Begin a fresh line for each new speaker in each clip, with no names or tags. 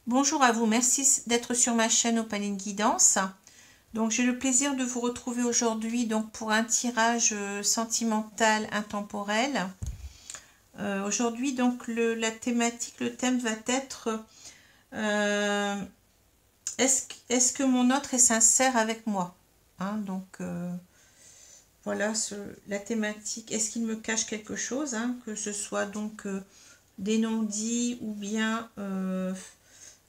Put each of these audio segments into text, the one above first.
Bonjour à vous, merci d'être sur ma chaîne Opaline Guidance. Donc j'ai le plaisir de vous retrouver aujourd'hui donc pour un tirage sentimental intemporel. Aujourd'hui donc la thématique, le thème va être est-ce que mon autre est sincère avec moi, hein, donc voilà la thématique. Est-ce qu'il me cache quelque chose, hein, que ce soit donc des non-dits ou bien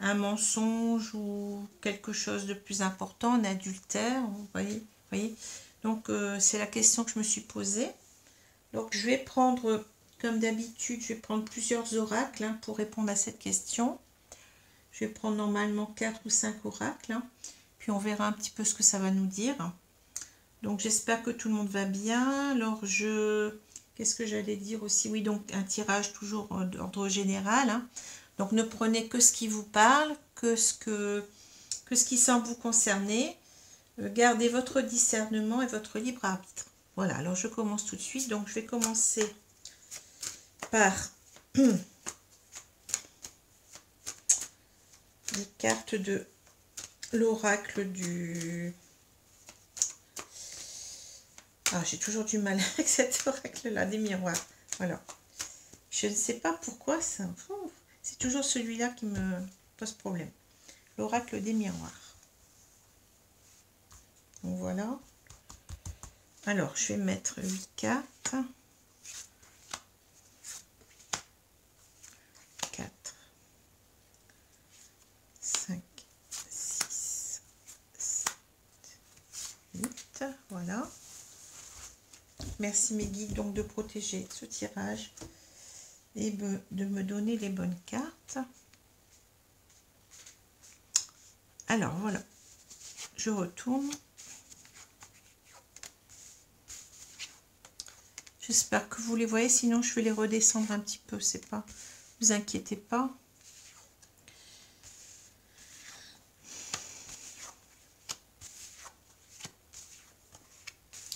un mensonge ou quelque chose de plus important, un adultère, vous voyez. Donc c'est la question que je me suis posée. Donc je vais prendre, comme d'habitude, je vais prendre plusieurs oracles, hein, pour répondre à cette question. Je vais prendre normalement 4 ou 5 oracles, hein, puis on verra un petit peu ce que ça va nous dire. Donc j'espère que tout le monde va bien. Alors qu'est-ce que j'allais dire aussi? Oui, donc un tirage toujours d'ordre général, hein. Donc ne prenez que ce qui vous parle, que ce qui semble vous concerner. Gardez votre discernement et votre libre arbitre. Voilà, alors je commence tout de suite. Donc je vais commencer par les cartes de l'oracle du... Ah, j'ai toujours du mal avec cet oracle-là, des miroirs. Voilà. Je ne sais pas pourquoi ça... C'est toujours celui-là qui me pose problème. L'oracle des miroirs. Donc voilà. Alors, je vais mettre 8 cartes. 4, 5, 6, 7, 8. Voilà. Merci mes guides donc de protéger ce tirage et de me donner les bonnes cartes. Alors voilà, je retourne. J'espère que vous les voyez, sinon je vais les redescendre un petit peu, c'est pas, vous inquiétez pas.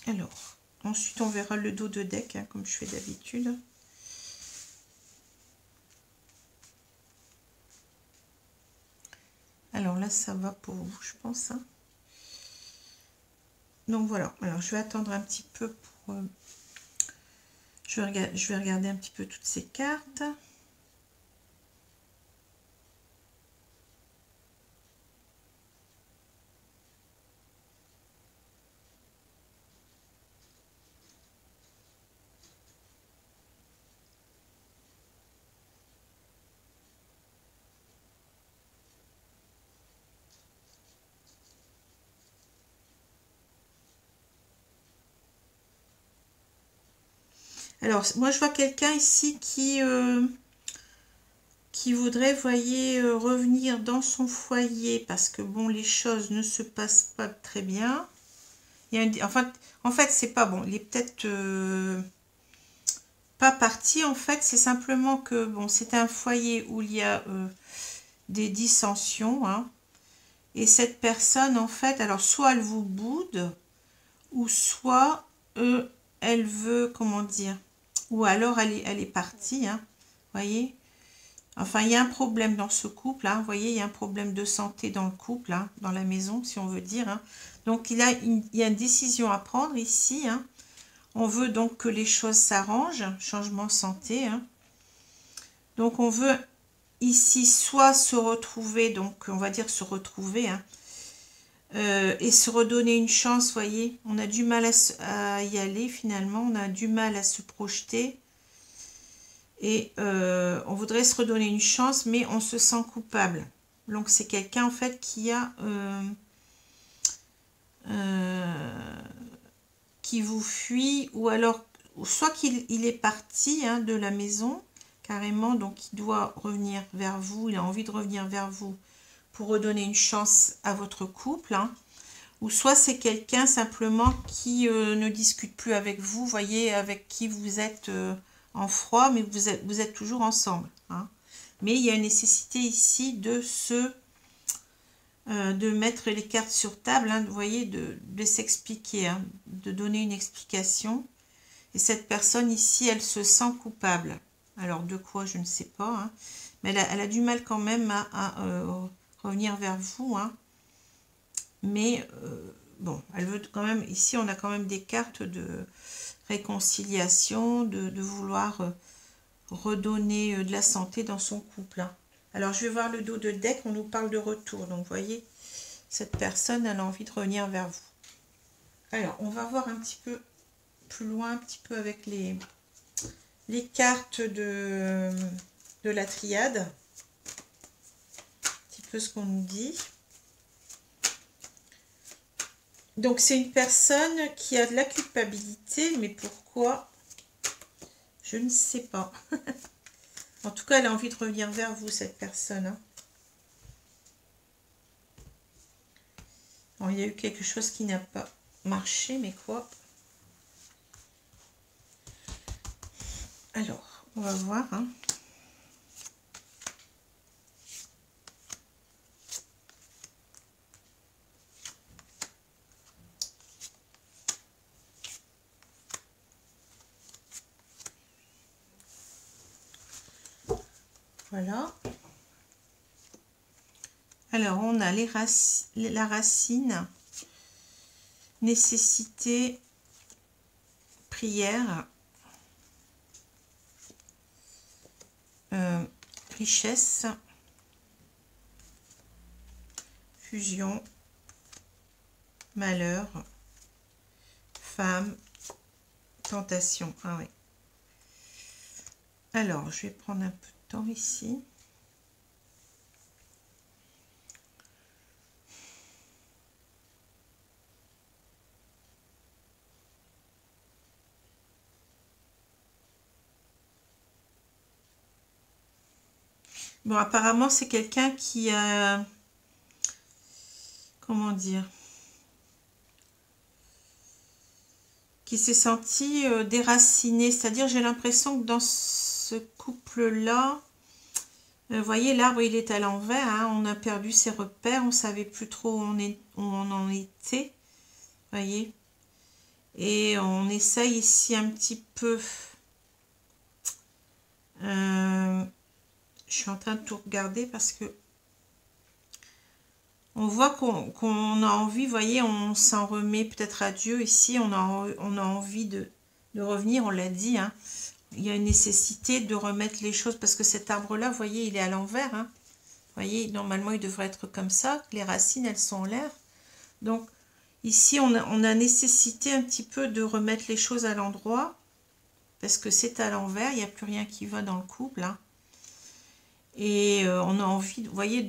Alors, ensuite on verra le dos de deck, hein, comme je fais d'habitude. Alors là, ça va pour vous, je pense, hein. Donc voilà, alors je vais attendre un petit peu pour... je vais regarder un petit peu toutes ces cartes. Alors, moi, je vois quelqu'un ici qui voudrait, voyez, revenir dans son foyer parce que, bon, les choses ne se passent pas très bien. Il y a en fait, c'est pas bon. Il est peut-être pas parti, en fait. C'est simplement que, bon, c'est un foyer où il y a des dissensions, hein. Et cette personne, en fait, alors, soit elle vous boude, ou soit elle veut, comment dire, ou alors elle est partie, hein, voyez. Enfin, il y a un problème dans ce couple, hein, vous voyez, il y a un problème de santé dans le couple, hein, dans la maison, si on veut dire, hein. Donc, il y a une décision à prendre ici, hein. On veut donc que les choses s'arrangent, changement santé, hein. Donc, on veut ici soit se retrouver, donc on va dire se retrouver, hein, et se redonner une chance, voyez. On a du mal à y aller finalement, on a du mal à se projeter. Et on voudrait se redonner une chance, mais on se sent coupable. Donc c'est quelqu'un en fait qui a... qui vous fuit, ou alors soit qu'il est parti, hein, de la maison, carrément, donc il doit revenir vers vous, il a envie de revenir vers vous pour redonner une chance à votre couple, hein. Ou soit c'est quelqu'un simplement qui ne discute plus avec vous, voyez, avec qui vous êtes en froid, mais vous êtes toujours ensemble, hein. Mais il y a une nécessité ici de mettre les cartes sur table, hein, vous voyez, de s'expliquer, hein, de donner une explication. Et cette personne ici, elle se sent coupable. Alors de quoi, je ne sais pas, hein. Mais elle a du mal quand même à revenir vers vous. Hein. Mais bon, elle veut quand même... Ici, on a quand même des cartes de réconciliation, de vouloir redonner de la santé dans son couple. Hein. Alors, je vais voir le dos de deck, on nous parle de retour. Donc, vous voyez, cette personne, elle a envie de revenir vers vous. Alors, on va voir un petit peu plus loin, un petit peu avec les cartes de la triade. Un petit peu ce qu'on nous dit. Donc, c'est une personne qui a de la culpabilité, mais pourquoi? Je ne sais pas. En tout cas, elle a envie de revenir vers vous, cette personne. Hein. Alors, il y a eu quelque chose qui n'a pas marché, mais quoi? Alors, on va voir. Hein. Voilà. Alors, on a la racine, nécessité, prière, richesse, fusion, malheur, femme, tentation. Ah oui. Alors, je vais prendre un peu de temps ici. Bon, apparemment, c'est quelqu'un qui a... Comment dire? Qui s'est senti déraciné. C'est-à-dire, j'ai l'impression que dans ce couple-là, vous voyez, l'arbre, il est à l'envers. Hein, on a perdu ses repères. On ne savait plus trop où on en était. Vous voyez? Et on essaye ici un petit peu... je suis en train de tout regarder parce que on voit qu'on a envie, vous voyez, on s'en remet peut-être à Dieu. Ici, on a envie de revenir, on l'a dit. Hein. Il y a une nécessité de remettre les choses parce que cet arbre-là, vous voyez, il est à l'envers. Hein. Vous voyez, normalement, il devrait être comme ça. Les racines, elles sont en l'air. Donc, ici, on a nécessité un petit peu de remettre les choses à l'endroit parce que c'est à l'envers. Il n'y a plus rien qui va dans le couple. Hein. Et on a envie, vous voyez,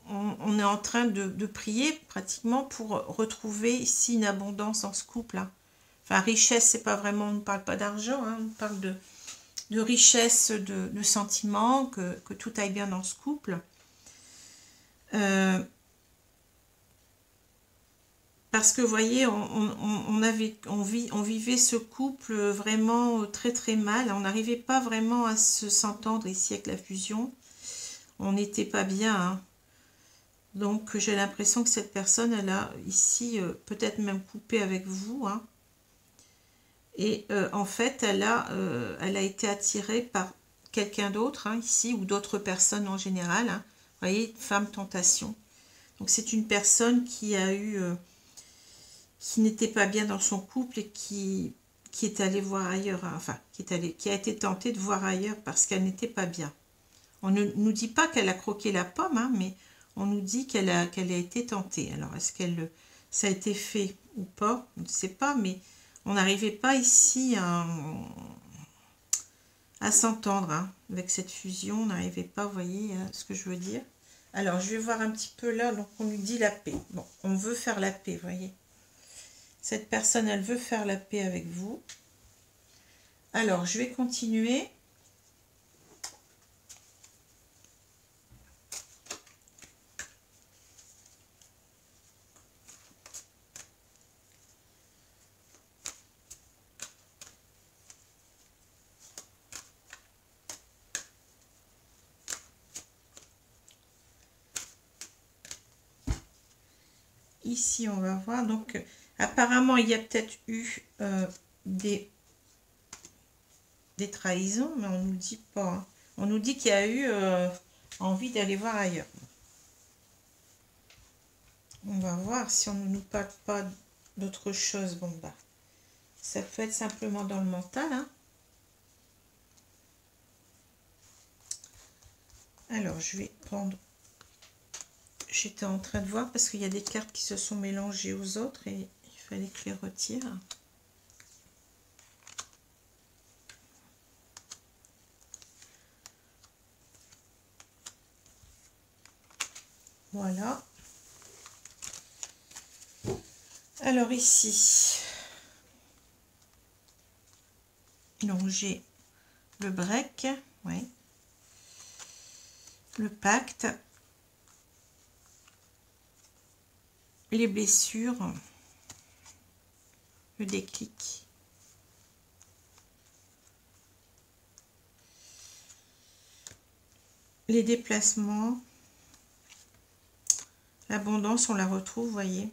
on est en train de prier pratiquement pour retrouver ici une abondance dans ce couple. Hein. Enfin, richesse, c'est pas vraiment, on ne parle pas d'argent, hein, on parle de richesse, de sentiments, que tout aille bien dans ce couple. Parce que vous voyez, on vivait ce couple vraiment très très mal. On n'arrivait pas vraiment à s'entendre ici avec la fusion. On n'était pas bien. Hein. Donc j'ai l'impression que cette personne, elle a ici peut-être même coupé avec vous. Hein. Et en fait, elle a été attirée par quelqu'un d'autre, hein, ici, ou d'autres personnes en général. Hein. Vous voyez, femme tentation. Donc c'est une personne qui a eu... qui n'était pas bien dans son couple et qui est allée voir ailleurs, hein, enfin, qui a été tentée de voir ailleurs parce qu'elle n'était pas bien. On ne nous dit pas qu'elle a croqué la pomme, hein, mais on nous dit qu'elle a été tentée. Alors, est-ce qu'elle ça a été fait ou pas? On ne sait pas, mais on n'arrivait pas ici à s'entendre hein, avec cette fusion. On n'arrivait pas, vous voyez ce que je veux dire? Alors, je vais voir un petit peu là. Donc, on nous dit la paix. Bon, on veut faire la paix, vous voyez? Cette personne, elle veut faire la paix avec vous. Alors, je vais continuer. Ici, on va voir. Donc, apparemment, il y a peut-être eu des trahisons, mais on ne nous dit pas. Hein. On nous dit qu'il y a eu envie d'aller voir ailleurs. On va voir si on ne nous parle pas d'autre chose. Bon, bah, ça peut être simplement dans le mental. Hein. Alors, je vais prendre... J'étais en train de voir parce qu'il y a des cartes qui se sont mélangées aux autres et il fallait que je les retire. Voilà. Alors ici, donc j'ai le break, oui, le pacte, les blessures, le déclic, les déplacements, l'abondance, on la retrouve, vous voyez.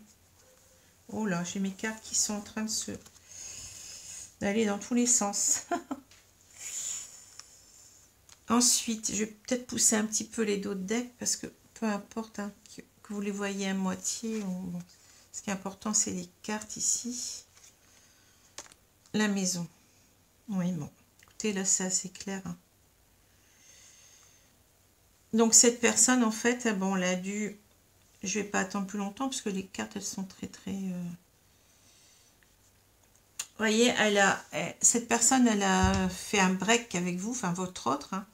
Oh là, j'ai mes cartes qui sont en train de d'aller dans tous les sens. Ensuite, je vais peut-être pousser un petit peu les dos de deck parce que peu importe hein, que vous les voyez à moitié. Bon, ce qui est important, c'est les cartes ici. La maison. Oui, bon. Écoutez, là, c'est assez clair. Hein. Donc, cette personne, en fait, bon, elle a dû... Je vais pas attendre plus longtemps parce que les cartes, elles sont très... Vous voyez, cette personne, elle a fait un break avec vous, enfin, votre autre. Hein.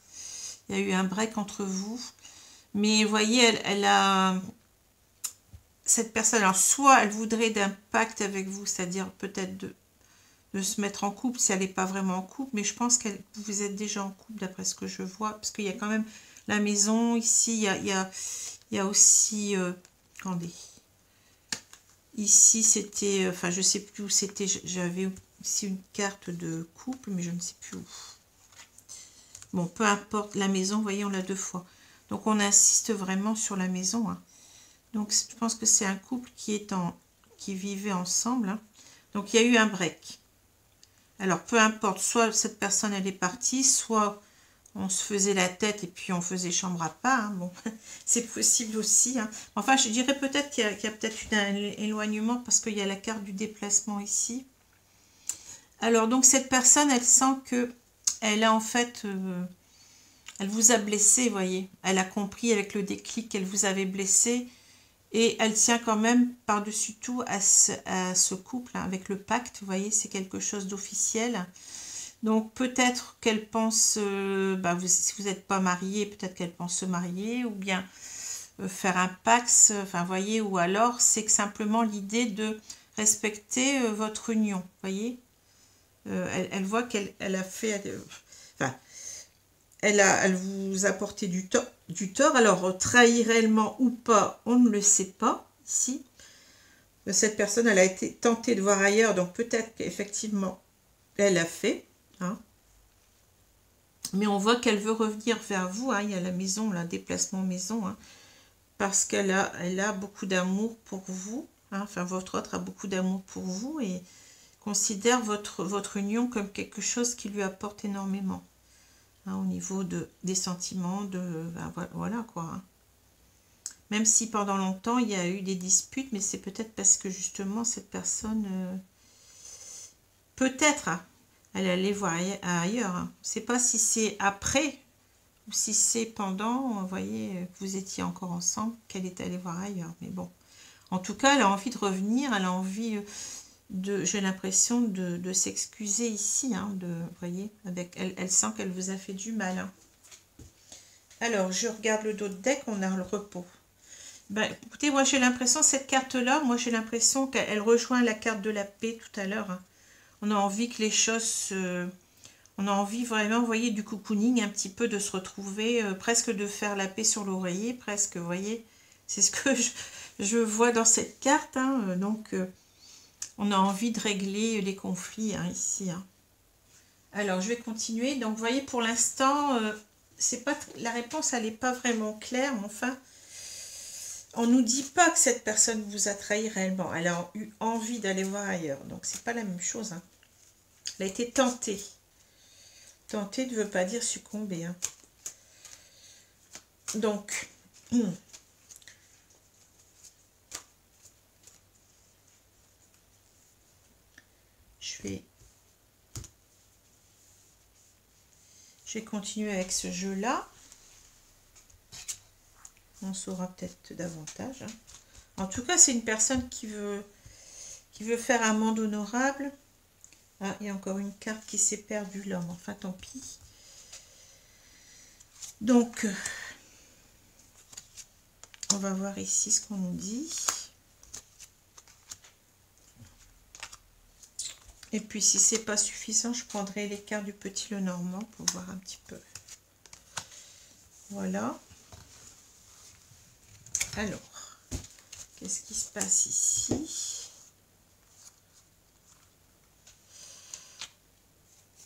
Il y a eu un break entre vous. Mais vous voyez, elle a... Cette personne, alors, soit elle voudrait d'un pacte avec vous, c'est-à-dire peut-être de se mettre en couple si elle n'est pas vraiment en couple, mais je pense que vous êtes déjà en couple d'après ce que je vois, parce qu'il y a quand même la maison, ici, il y a aussi... attendez. Ici, c'était... Enfin, je ne sais plus où c'était, j'avais ici une carte de couple, mais je ne sais plus où. Bon, peu importe, la maison, vous voyez, on l'a 2 fois. Donc, on insiste vraiment sur la maison. Hein. Donc, je pense que c'est un couple qui vivait ensemble. Hein. Donc, il y a eu un break. Alors, peu importe, soit cette personne, elle est partie, soit on se faisait la tête et puis on faisait chambre à part. Hein. Bon, c'est possible aussi. Hein. Enfin, je dirais peut-être qu'il y a peut-être un éloignement parce qu'il y a la carte du déplacement ici. Alors, donc, cette personne, elle sent que elle a en fait... elle vous a blessé, vous voyez. Elle a compris avec le déclic qu'elle vous avait blessé. Et elle tient quand même par-dessus tout à ce couple, hein, avec le pacte, vous voyez, c'est quelque chose d'officiel. Donc peut-être qu'elle pense, si vous n'êtes pas marié, peut-être qu'elle pense se marier, ou bien faire un pax, enfin vous voyez, ou alors c'est que simplement l'idée de respecter votre union, vous voyez. Elle voit qu'elle a fait... elle vous a porté du tort. Alors, trahir réellement ou pas, on ne le sait pas ici. Cette personne, elle a été tentée de voir ailleurs, donc peut-être qu'effectivement, elle a fait. Hein. Mais on voit qu'elle veut revenir vers vous. Hein. Il y a la maison, le déplacement maison, hein, parce qu'elle a beaucoup d'amour pour vous. Hein. Enfin, votre autre a beaucoup d'amour pour vous et considère votre union comme quelque chose qui lui apporte énormément. Hein, au niveau des sentiments, voilà quoi. Hein. Même si pendant longtemps il y a eu des disputes, mais c'est peut-être parce que justement cette personne, peut-être, hein, elle allait voir ailleurs. Hein. Je ne sais pas si c'est après ou si c'est pendant, vous voyez, que vous étiez encore ensemble, qu'elle est allée voir ailleurs. Mais bon, en tout cas, elle a envie de revenir, elle a envie... j'ai l'impression de s'excuser ici, hein, vous voyez, elle sent qu'elle vous a fait du mal. Hein. Alors, je regarde le dos de deck, on a le repos. Ben, écoutez, moi j'ai l'impression, cette carte-là, moi j'ai l'impression qu'elle rejoint la carte de la paix tout à l'heure. Hein. On a envie que les choses... on a envie vraiment, vous voyez, du cocooning, un petit peu de se retrouver, presque de faire la paix sur l'oreiller, presque, vous voyez. C'est ce que je vois dans cette carte, hein, donc... on a envie de régler les conflits hein, ici. Hein. Alors, je vais continuer. Donc, vous voyez, pour l'instant, la réponse, elle n'est pas vraiment claire. Mais enfin, on ne nous dit pas que cette personne vous a trahi réellement. Elle a eu envie d'aller voir ailleurs. Donc, c'est pas la même chose. Hein. Elle a été tentée. Tentée ne veut pas dire succomber. Hein. Donc, je vais continuer avec ce jeu-là. On saura peut-être davantage. Hein. En tout cas, c'est une personne qui veut faire un monde honorable. Ah, il y a encore une carte qui s'est perdue là, mais enfin tant pis. Donc, on va voir ici ce qu'on nous dit. Et puis, si c'est pas suffisant, je prendrai les cartes du Petit Lenormand pour voir un petit peu. Voilà. Alors, qu'est-ce qui se passe ici?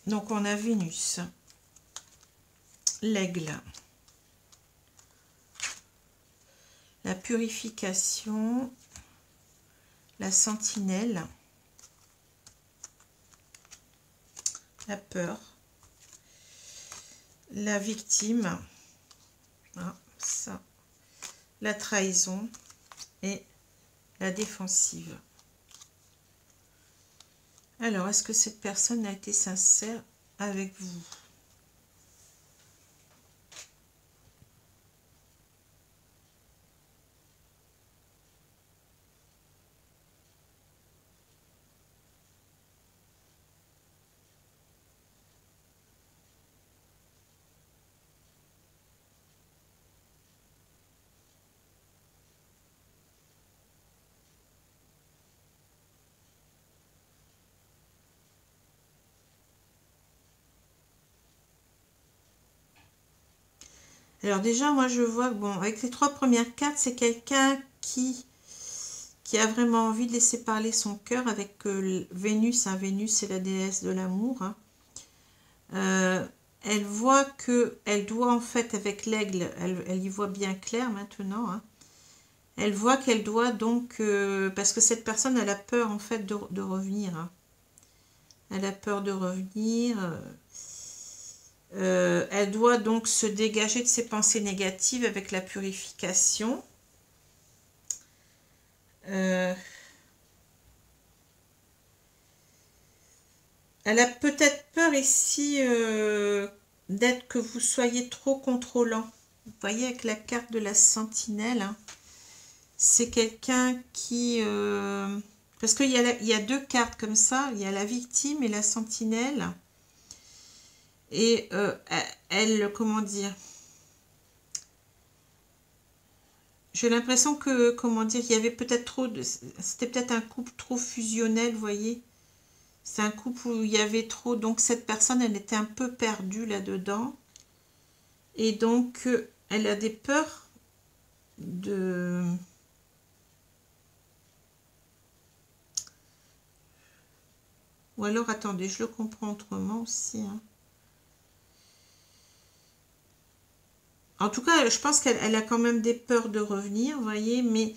Donc, on a Vénus, l'aigle, la purification, la sentinelle, la peur, la victime, ah, ça, la trahison et la défensive. Alors, est-ce que cette personne a été sincère avec vous? Alors déjà, moi je vois que bon, avec les 3 premières cartes, c'est quelqu'un qui a vraiment envie de laisser parler son cœur avec Vénus. Hein. Vénus, c'est la déesse de l'amour. Hein. Elle voit qu'elle doit en fait, avec l'aigle, elle y voit bien clair maintenant. Hein. Elle voit qu'elle doit donc, parce que cette personne, elle a peur en fait de revenir. Hein. Elle a peur de revenir. Elle doit donc se dégager de ses pensées négatives avec la purification. Elle a peut-être peur ici d'être que vous soyez trop contrôlant. Vous voyez avec la carte de la sentinelle, hein, c'est quelqu'un qui... parce qu'il y a 2 cartes comme ça, il y a la victime et la sentinelle. Et elle, comment dire, j'ai l'impression que, comment dire, il y avait peut-être trop de... C'était peut-être un couple trop fusionnel, vous voyez. C'est un couple où il y avait trop... Donc cette personne, elle était un peu perdue là-dedans. Et donc, elle a des peurs de... Ou alors, attendez, je le comprends autrement aussi, hein. En tout cas, je pense qu'elle a quand même des peurs de revenir, vous voyez, mais...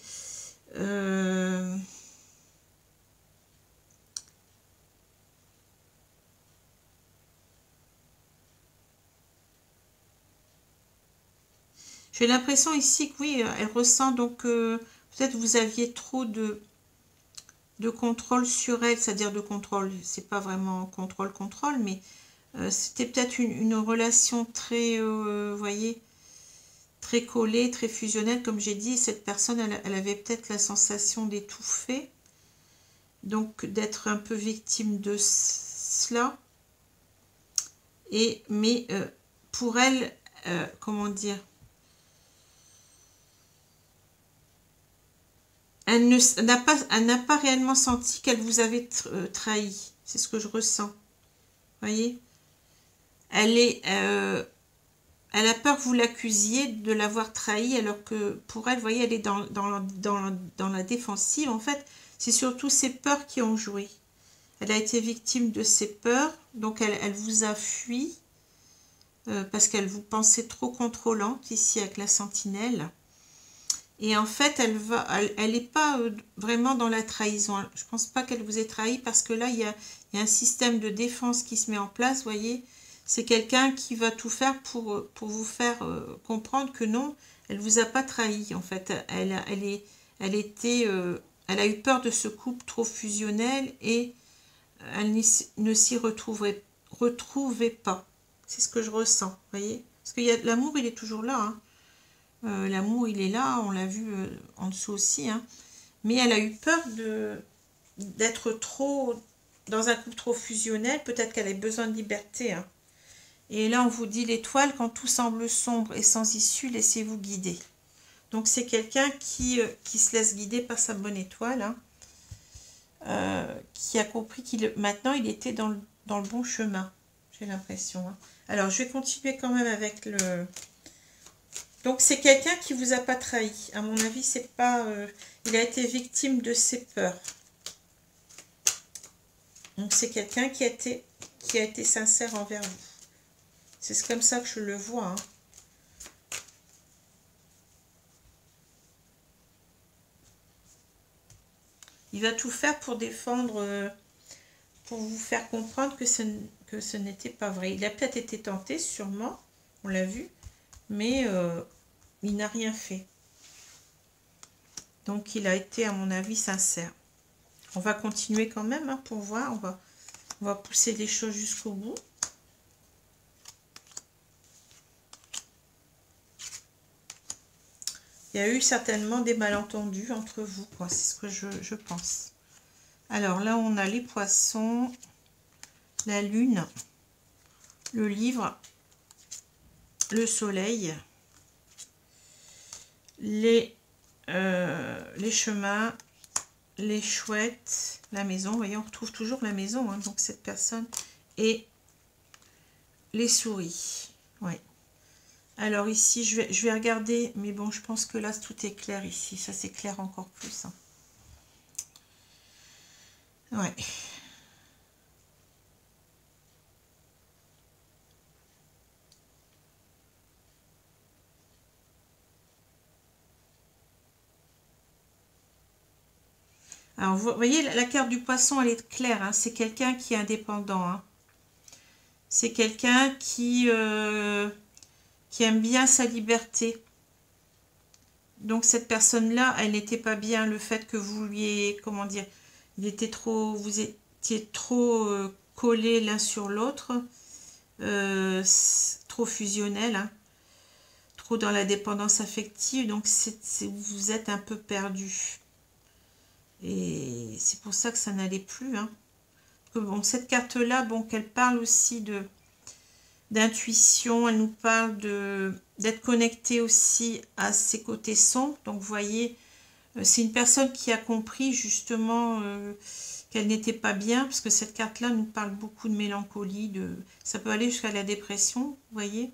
j'ai l'impression ici que oui, elle ressent donc... peut-être vous aviez trop de contrôle sur elle, c'est-à-dire de contrôle, c'est pas vraiment contrôle, mais c'était peut-être une relation très, vous voyez, très collée, très fusionnelle, comme j'ai dit. Cette personne, elle avait peut-être la sensation d'étouffer, donc d'être un peu victime de cela. Mais pour elle, comment dire, elle n'a pas réellement senti qu'elle vous avait trahi. C'est ce que je ressens. Vous voyez, elle a peur que vous l'accusiez de l'avoir trahi, alors que pour elle, vous voyez, elle est dans la défensive. En fait, c'est surtout ses peurs qui ont joué. Elle a été victime de ses peurs, donc elle vous a fui, parce qu'elle vous pensait trop contrôlante, ici avec la sentinelle. Et en fait, elle n'est pas vraiment dans la trahison. Je ne pense pas qu'elle vous ait trahi, parce que là, il y a un système de défense qui se met en place, vous voyez. C'est quelqu'un qui va tout faire pour vous faire comprendre que non, elle ne vous a pas trahi. En fait, elle a eu peur de ce couple trop fusionnel et elle ne s'y retrouvait pas. C'est ce que je ressens, voyez. Parce que l'amour, il est toujours là. Hein. L'amour, il est là, on l'a vu en dessous aussi. Hein. Mais elle a eu peur d'être trop dans un couple trop fusionnel. Peut-être qu'elle a besoin de liberté. Hein. Et là, on vous dit l'étoile, quand tout semble sombre et sans issue, laissez-vous guider. Donc, c'est quelqu'un qui se laisse guider par sa bonne étoile. Hein. Qui a compris maintenant il était dans le bon chemin, j'ai l'impression. Hein. Alors, je vais continuer quand même avec le... Donc, c'est quelqu'un qui vous a pas trahi. À mon avis, c'est pas... il a été victime de ses peurs. Donc, c'est quelqu'un qui a été sincère envers vous. C'est comme ça que je le vois. Hein. Il va tout faire pour défendre, pour vous faire comprendre que ce n'était pas vrai. Il a peut-être été tenté, sûrement, on l'a vu, mais il n'a rien fait. Donc, il a été, à mon avis, sincère. On va continuer quand même hein, pour voir. On va pousser les choses jusqu'au bout. Il y a eu certainement des malentendus entre vous, quoi. C'est ce que je pense. Alors là, on a les poissons, la lune, le livre, le soleil, les chemins, les chouettes, la maison. Vous voyez, on retrouve toujours la maison, hein, donc cette personne, et les souris. Ouais. Alors ici, je vais regarder, mais bon, je pense que là, tout est clair ici. Ça s'éclaire encore plus. Hein. Ouais. Alors, vous voyez, la carte du poisson, elle est claire. Hein. C'est quelqu'un qui est indépendant. Hein. C'est quelqu'un qui aime bien sa liberté. Donc, cette personne-là, elle n'était pas bien. Le fait que vous lui ayez, comment dire, vous étiez trop collés l'un sur l'autre. Trop fusionnel. Hein. Trop dans la dépendance affective. Donc, vous êtes un peu perdu. Et c'est pour ça que ça n'allait plus. Hein. Bon, cette carte-là, bon, qu'elle parle aussi d'intuition, elle nous parle d'être connecté aussi à ses côtés sombres. Donc, vous voyez, c'est une personne qui a compris justement qu'elle n'était pas bien, parce que cette carte-là nous parle beaucoup de mélancolie, ça peut aller jusqu'à la dépression, vous voyez.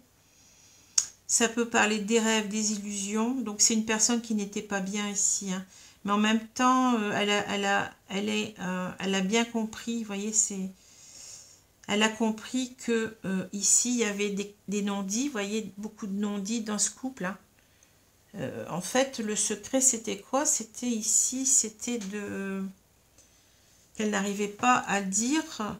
Ça peut parler des rêves, des illusions. Donc, c'est une personne qui n'était pas bien ici, hein. Mais en même temps, elle a bien compris, vous voyez, elle a compris que ici, il y avait des non-dits, vous voyez, beaucoup de non-dits dans ce couple. Hein. En fait, le secret, c'était quoi? C'était ici, c'était qu'elle n'arrivait pas à dire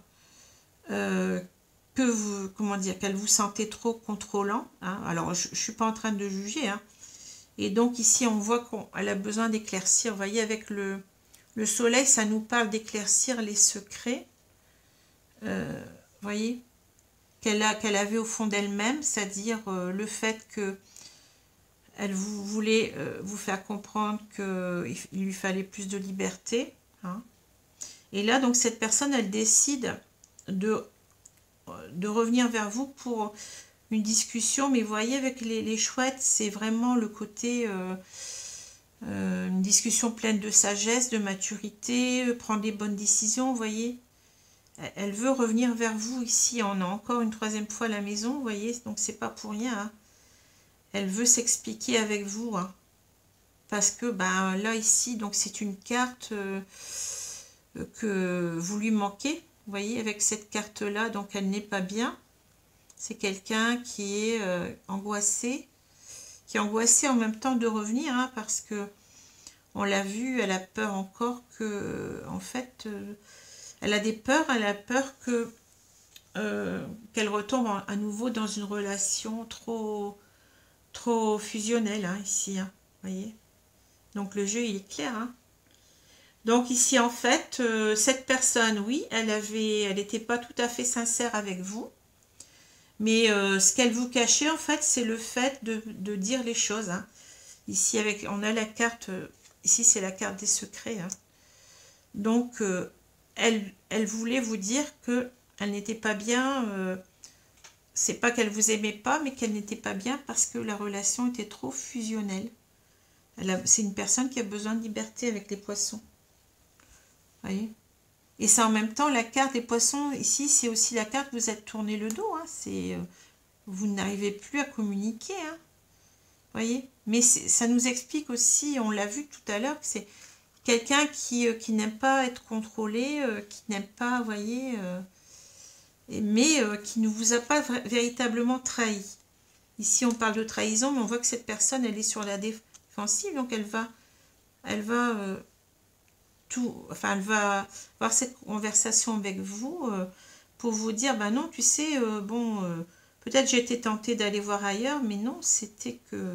qu'elle vous sentait trop contrôlant. Hein. Alors, je ne suis pas en train de juger, hein. Et donc ici, on voit qu'elle a besoin d'éclaircir. Vous voyez, avec le soleil, ça nous parle d'éclaircir les secrets. Vous voyez, qu'elle avait au fond d'elle-même, c'est-à-dire le fait qu'elle voulait vous faire comprendre qu'il lui fallait plus de liberté. Hein. Et là, donc, cette personne, elle décide de revenir vers vous pour une discussion, mais vous voyez, avec les chouettes, c'est vraiment le côté une discussion pleine de sagesse, de maturité, prendre des bonnes décisions, vous voyez. Elle veut revenir vers vous ici. On a encore une troisième fois la maison, vous voyez, donc c'est pas pour rien. Hein. Elle veut s'expliquer avec vous, hein. Parce que ben, là, ici, donc c'est une carte que vous lui manquez, vous voyez, avec cette carte-là, donc elle n'est pas bien. C'est quelqu'un qui est angoissé, qui est angoissé en même temps de revenir, hein, parce que on l'a vu, elle a peur encore que, en fait, elle a des peurs, elle a peur que qu'elle retombe à nouveau dans une relation trop fusionnelle, hein, ici, hein, voyez. Donc le jeu, il est clair, hein. Donc ici, en fait, cette personne, oui, elle n'était pas tout à fait sincère avec vous, mais ce qu'elle vous cachait, en fait, c'est le fait de dire les choses, hein. Ici, on a la carte, ici, c'est la carte des secrets, hein. Donc, elle voulait vous dire que elle n'était pas bien, c'est pas qu'elle vous aimait pas, mais qu'elle n'était pas bien parce que la relation était trop fusionnelle. C'est une personne qui a besoin de liberté avec les poissons. Voyez. Et c'est en même temps la carte des poissons, ici, c'est aussi la carte, vous êtes tourné le dos, hein, vous n'arrivez plus à communiquer, hein, voyez. Mais ça nous explique aussi, on l'a vu tout à l'heure, que c'est quelqu'un qui n'aime pas être contrôlé, qui n'aime pas, voyez, mais qui ne vous a pas véritablement trahi. Ici, on parle de trahison, mais on voit que cette personne, elle est sur la défensive, donc elle va elle va avoir cette conversation avec vous pour vous dire, ben non, tu sais, bon, peut-être j'ai été tentée d'aller voir ailleurs, mais non, c'était que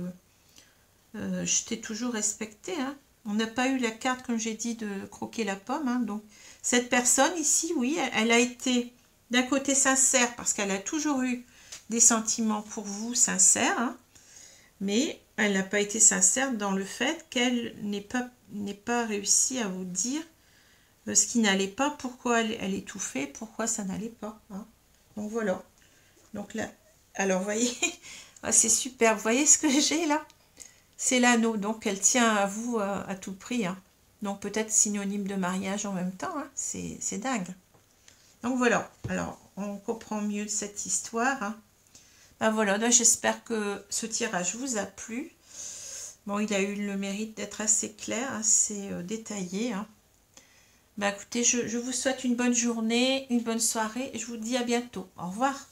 je t'ai toujours respecté, hein. On n'a pas eu la carte, comme j'ai dit, de croquer la pomme, hein. Donc, cette personne ici, oui, elle a été d'un côté sincère, parce qu'elle a toujours eu des sentiments pour vous sincères, hein, mais elle n'a pas été sincère dans le fait qu'elle n'ait pas réussi à vous dire ce qui n'allait pas, pourquoi elle étouffait, pourquoi ça n'allait pas, hein. Donc voilà. Donc là, alors vous voyez, c'est super. Vous voyez ce que j'ai là? C'est l'anneau, donc elle tient à vous à tout prix, hein. Donc peut-être synonyme de mariage en même temps, hein. C'est dingue. Donc voilà, alors on comprend mieux cette histoire, hein. Ben voilà, j'espère que ce tirage vous a plu. Bon, il a eu le mérite d'être assez clair, assez détaillé, hein. Ben écoutez, je vous souhaite une bonne journée, une bonne soirée et je vous dis à bientôt. Au revoir.